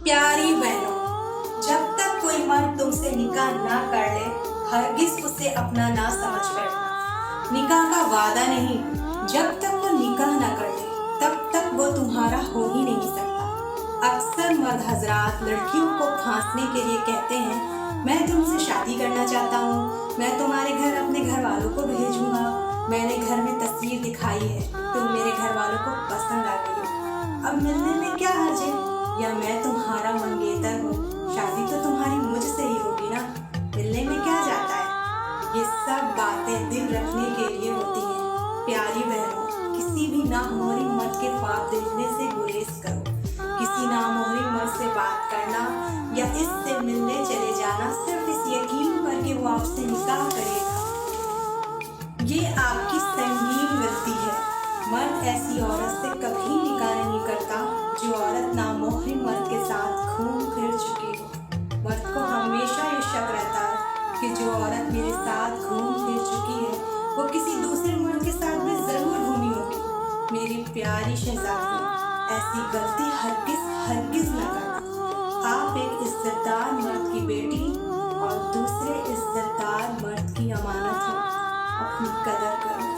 प्यारी बहनों, जब तक कोई मर्द तुमसे निकाह ना कर ले, हरगिज उसे अपना ना समझ बैठना। निकाह का वादा नहीं, जब तक वो निकाह ना कर ले तब तक वो तुम्हारा हो ही नहीं सकता। अक्सर मर्द हजरात लड़कियों को फांसने के लिए कहते हैं, मैं तुमसे शादी करना चाहता हूँ, मैं तुम्हारे घर अपने घर वालों को भेजूंगा, मैंने घर में तस्वीर दिखाई है, तुम मेरे घर वालों को पसंद आ गई हो, अब मिलने में क्या हर्ज है, या मैं तुम्हारा मंगेतर हूँ, शादी तो तुम्हारी मुझसे ही होगी ना, मिलने में क्या जाता है। ये सब बातें दिल रखने के लिए होती हैं। प्यारी बहनों, किसी भी नामोहरी मर्द के ख्वाब देखने से गुरेज करो। किसी नामोहरी मर्द से बात करना या इससे मिलने चले जाना सिर्फ इस यकीन पर कि वो आपसे निकाह करेगा, ये आपकी संगीन गलती है। मर्द ऐसी औरत से कभी निकाह नहीं करता जो औरत नामोहरी मर्द के साथ घूम फिर चुकी हो। मर्द को हमेशा ये शक रहता है कि जो औरत मेरे साथ घूम फिर चुकी है वो किसी दूसरे मर्द के साथ भी जरूर घूमी होगी। मेरी प्यारी शहजादी, ऐसी गलती हरगिज न करना। आप एक इज्जतदार मर्द की बेटी और दूसरे इज्जतदार मर्द की अमानत हो, अपनी कदर करो।